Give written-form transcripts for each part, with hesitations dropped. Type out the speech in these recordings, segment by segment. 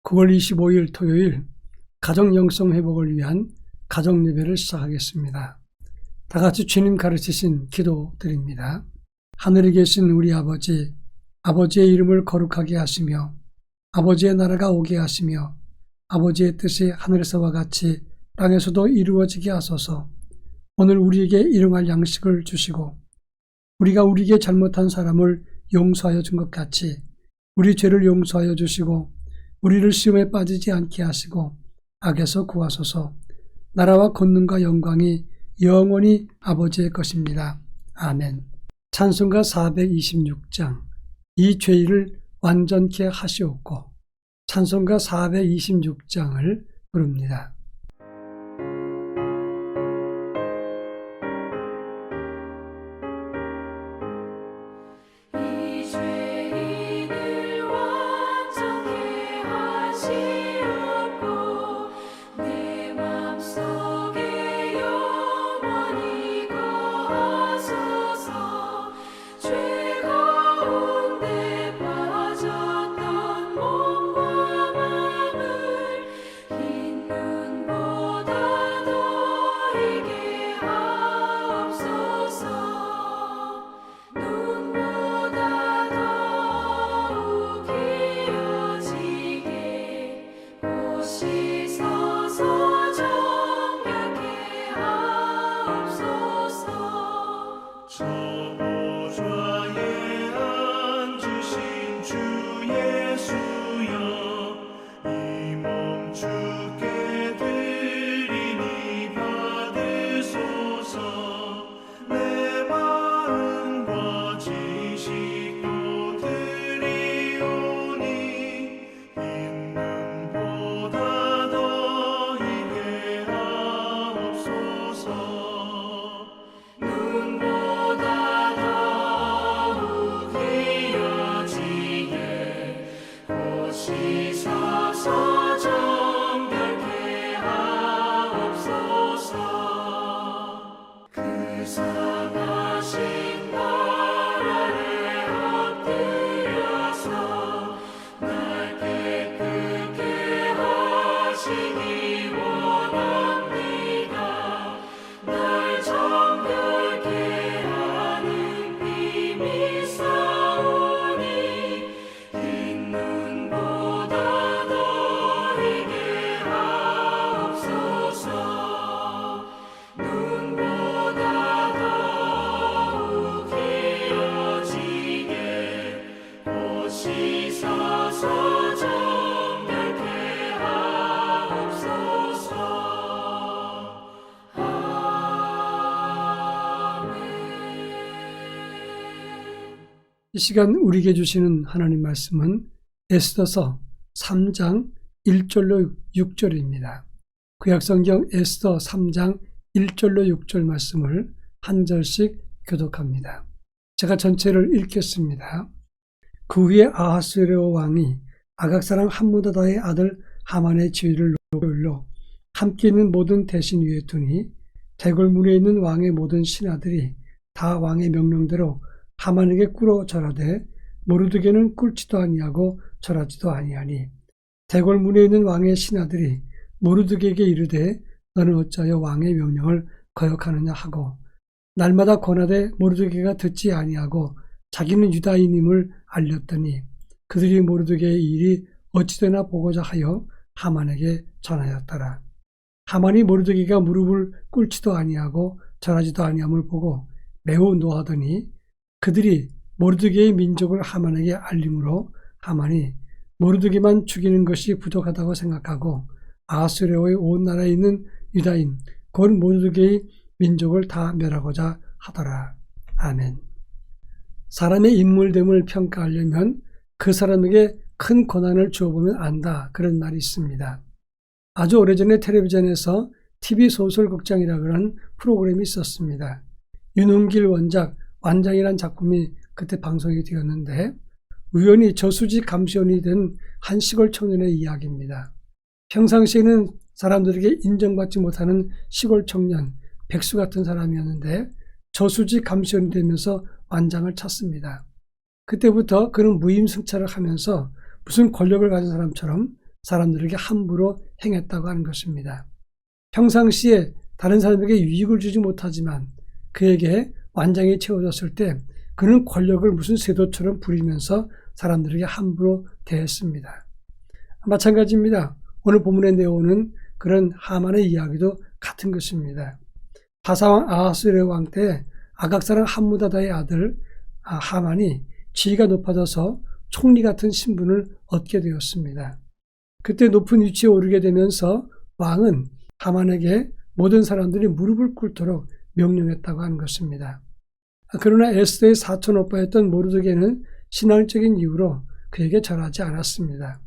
9월 25일 토요일 가정 영성 회복을 위한 가정 예배를 시작하겠습니다. 다 같이 주님 가르치신 기도 드립니다. 하늘에 계신 우리 아버지, 아버지의 이름을 거룩하게 하시며 아버지의 나라가 오게 하시며 아버지의 뜻이 하늘에서와 같이 땅에서도 이루어지게 하소서. 오늘 우리에게 일용할 양식을 주시고 우리가 우리에게 잘못한 사람을 용서하여 준 것 같이 우리 죄를 용서하여 주시고 우리를 시험에 빠지지 않게 하시고 악에서 구하소서. 나라와 권능과 영광이 영원히 아버지의 것입니다. 아멘. 찬송가 426장 이 죄를 완전케 하시옵고 찬송가 426장을 부릅니다. 이 시간 우리에게 주시는 하나님 말씀은 에스더서 3장 1절로 6절입니다. 구약성경 에스더 3장 1절로 6절 말씀을 한 절씩 교독합니다. 제가 전체를 읽겠습니다. 그 후에 아하스웨로 왕이 아각사람 함무다다의 아들 하만의 지위를 높여 함께 있는 모든 대신 위에 두니 대궐문에 있는 왕의 모든 신하들이 다 왕의 명령대로 하만에게 꿇어 절하되 모르드게는 꿇지도 아니하고 절하지도 아니하니 대궐문에 있는 왕의 신하들이 모르드게에게 이르되 너는 어찌하여 왕의 명령을 거역하느냐 하고 날마다 권하되 모르드게가 듣지 아니하고 자기는 유다인임을 알렸더니 그들이 모르드게의 일이 어찌되나 보고자 하여 하만에게 전하였더라. 하만이 모르드게가 무릎을 꿇지도 아니하고 절하지도 아니함을 보고 매우 노하더니 그들이 모르드게의 민족을 하만에게 알림으로 하만이 모르드게만 죽이는 것이 부족하다고 생각하고 아하스웨로의 온 나라에 있는 유다인 곧 모르드게의 민족을 다 멸하고자 하더라. 아멘. 사람의 인물됨을 평가하려면 그 사람에게 큰 고난을 주어보면 안다. 그런 말이 있습니다. 아주 오래전에 텔레비전에서 TV 소설극장이라고 하는 프로그램이 있었습니다. 윤흥길 원작 완장이라는 작품이 그때 방송이 되었는데 우연히 저수지 감시원이 된 한 시골 청년의 이야기입니다. 평상시에는 사람들에게 인정받지 못하는 시골 청년, 백수 같은 사람이었는데 저수지 감시원이 되면서 완장을 찾습니다. 그때부터 그는 무임승차를 하면서 무슨 권력을 가진 사람처럼 사람들에게 함부로 행했다고 하는 것입니다. 평상시에 다른 사람에게 유익을 주지 못하지만 그에게 완장이 채워졌을 때 그는 권력을 무슨 쇄도처럼 부리면서 사람들에게 함부로 대했습니다. 마찬가지입니다. 오늘 본문의 내용은 그런 하만의 이야기도 같은 것입니다. 바사왕 아하수에르 왕 때 아각사랑 함무다다의 아들 하만이 지위가 높아져서 총리 같은 신분을 얻게 되었습니다. 그때 높은 위치에 오르게 되면서 왕은 하만에게 모든 사람들이 무릎을 꿇도록 명령했다고 하는 것입니다. 그러나 에스더의 사촌 오빠였던 모르드게는 신앙적인 이유로 그에게 절하지 않았습니다.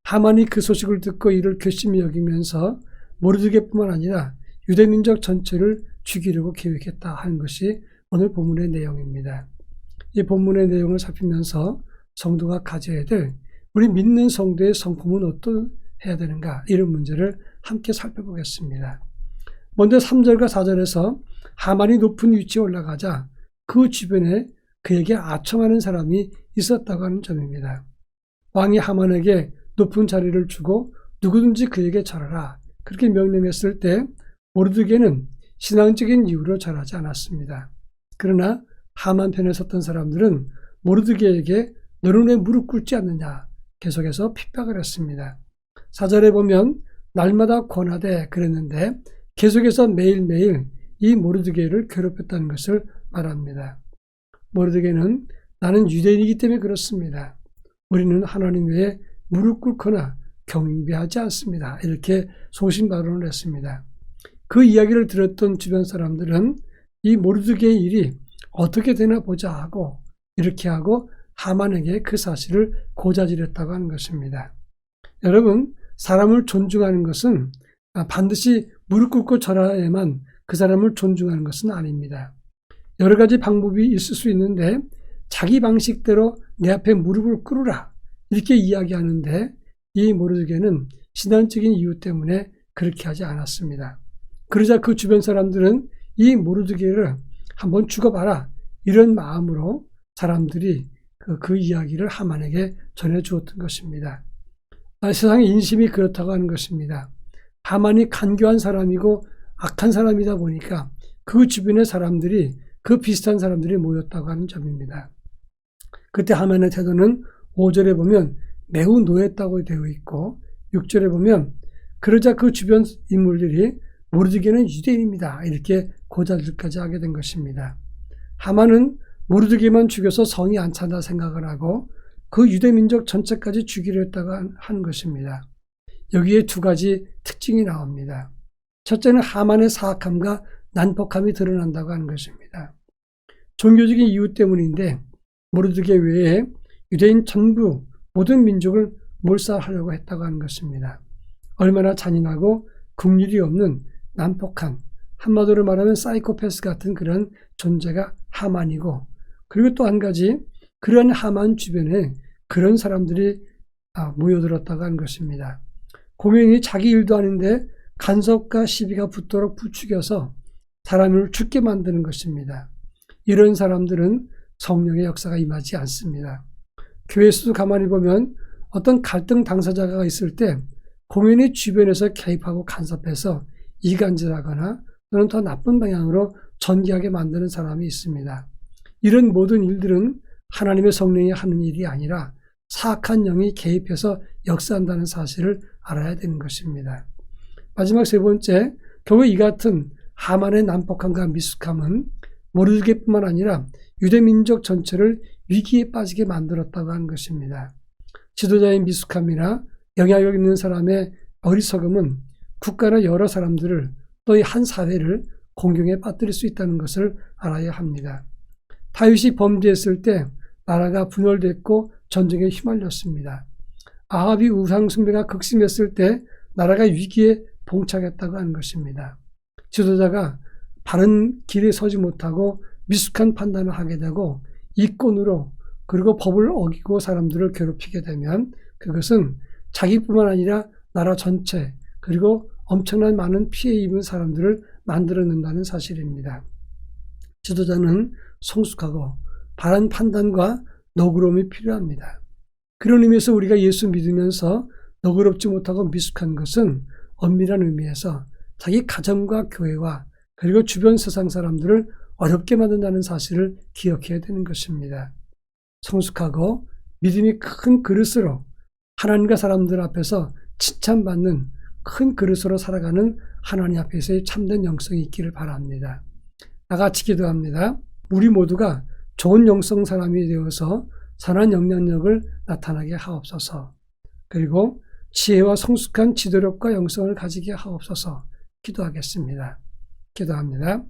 하만이 그 소식을 듣고 이를 괘씸히 여기면서 모르드게뿐만 아니라 유대민족 전체를 죽이려고 계획했다 하는 것이 오늘 본문의 내용입니다. 이 본문의 내용을 살피면서 성도가 가져야 될 우리 믿는 성도의 성품은 어떠해야 되는가, 이런 문제를 함께 살펴보겠습니다. 먼저 3절과 4절에서 하만이 높은 위치에 올라가자 그 주변에 그에게 아첨하는 사람이 있었다고 하는 점입니다. 왕이 하만에게 높은 자리를 주고 누구든지 그에게 절하라, 그렇게 명령했을 때 모르드게는 신앙적인 이유로 절하지 않았습니다. 그러나 하만 편에 섰던 사람들은 모르드게에게 너는 왜 무릎 꿇지 않느냐 계속해서 핍박을 했습니다. 4절에 보면 날마다 권하되 그랬는데 계속해서 매일매일 이 모르드게를 괴롭혔다는 것을 말합니다. 모르드게는 나는 유대인이기 때문에 그렇습니다. 우리는 하나님 외에 무릎 꿇거나 경배하지 않습니다. 이렇게 소신발언을 했습니다. 그 이야기를 들었던 주변 사람들은 이 모르드게의 일이 어떻게 되나 보자 하고 이렇게 하고 하만에게 그 사실을 고자질했다고 하는 것입니다. 여러분, 사람을 존중하는 것은 반드시 무릎 꿇고 절하야만 그 사람을 존중하는 것은 아닙니다. 여러 가지 방법이 있을 수 있는데 자기 방식대로 내 앞에 무릎을 꿇으라 이렇게 이야기하는데 이 모르드게는 신앙적인 이유 때문에 그렇게 하지 않았습니다. 그러자 그 주변 사람들은 이 모르드게를 한번 죽어봐라 이런 마음으로 사람들이 그 이야기를 하만에게 전해주었던 것입니다. 세상의 인심이 그렇다고 하는 것입니다. 하만이 간교한 사람이고 악한 사람이다 보니까 그 주변의 사람들이 그 비슷한 사람들이 모였다고 하는 점입니다. 그때 하만의 태도는 5절에 보면 매우 노했다고 되어 있고 6절에 보면 그러자 그 주변 인물들이 모르드게는 유대인입니다 이렇게 고자질까지 하게 된 것입니다. 하만은 모르드게만 죽여서 성이 안 찬다 생각을 하고 그 유대민족 전체까지 죽이려 했다고 하는 것입니다. 여기에 두 가지 특징이 나옵니다. 첫째는 하만의 사악함과 난폭함이 드러난다고 하는 것입니다. 종교적인 이유 때문인데 모르드게 외에 유대인 전부 모든 민족을 몰살하려고 했다고 하는 것입니다. 얼마나 잔인하고 긍휼이 없는 난폭한, 한마디로 말하면 사이코패스 같은 그런 존재가 하만이고, 그리고 또 한 가지 그런 하만 주변에 그런 사람들이 모여들었다고 하는 것입니다. 공연히 자기 일도 아닌데 간섭과 시비가 붙도록 부추겨서 사람을 죽게 만드는 것입니다. 이런 사람들은 성령의 역사가 임하지 않습니다. 교회에서도 가만히 보면 어떤 갈등 당사자가 있을 때 공연히 주변에서 개입하고 간섭해서 이간질하거나 또는 더 나쁜 방향으로 전개하게 만드는 사람이 있습니다. 이런 모든 일들은 하나님의 성령이 하는 일이 아니라 사악한 영이 개입해서 역사한다는 사실을 알아야 되는 것입니다. 마지막 세 번째, 결국 이 같은 하만의 난폭함과 미숙함은 모르드게뿐만 아니라 유대민족 전체를 위기에 빠지게 만들었다고 하는 것입니다. 지도자의 미숙함이나 영향력 있는 사람의 어리석음은 국가나 여러 사람들을 또 이 한 사회를 공경에 빠뜨릴 수 있다는 것을 알아야 합니다. 다윗이 범죄했을 때 나라가 분열됐고 전쟁에 휘말렸습니다. 아합이 우상 숭배가 극심했을 때 나라가 위기에 봉착했다고 하는 것입니다. 지도자가 바른 길에 서지 못하고 미숙한 판단을 하게 되고 이권으로 그리고 법을 어기고 사람들을 괴롭히게 되면 그것은 자기뿐만 아니라 나라 전체 그리고 엄청난 많은 피해 입은 사람들을 만들어낸다는 사실입니다. 지도자는 성숙하고 바른 판단과 너그러움이 필요합니다. 그런 의미에서 우리가 예수 믿으면서 너그럽지 못하고 미숙한 것은 엄밀한 의미에서 자기 가정과 교회와 그리고 주변 세상 사람들을 어렵게 만든다는 사실을 기억해야 되는 것입니다. 성숙하고 믿음이 큰 그릇으로 하나님과 사람들 앞에서 칭찬받는 큰 그릇으로 살아가는 하나님 앞에서의 참된 영성이 있기를 바랍니다. 나같이 기도합니다. 우리 모두가 좋은 영성 사람이 되어서 선한 영향력을 나타나게 하옵소서. 그리고 지혜와 성숙한 지도력과 영성을 가지게 하옵소서. 기도하겠습니다. 기도합니다.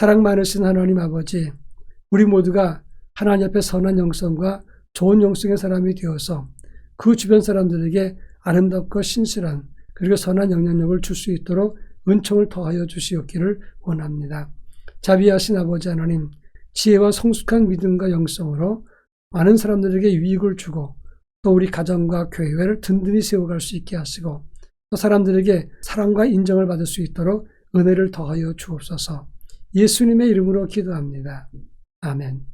사랑 많으신 하나님 아버지, 우리 모두가 하나님 앞에 선한 영성과 좋은 영성의 사람이 되어서 그 주변 사람들에게 아름답고 신실한 그리고 선한 영향력을 줄 수 있도록 은총을 더하여 주시옵기를 원합니다. 자비하신 아버지 하나님, 지혜와 성숙한 믿음과 영성으로 많은 사람들에게 유익을 주고 또 우리 가정과 교회를 든든히 세워갈 수 있게 하시고 또 사람들에게 사랑과 인정을 받을 수 있도록 은혜를 더하여 주옵소서. 예수님의 이름으로 기도합니다. 아멘.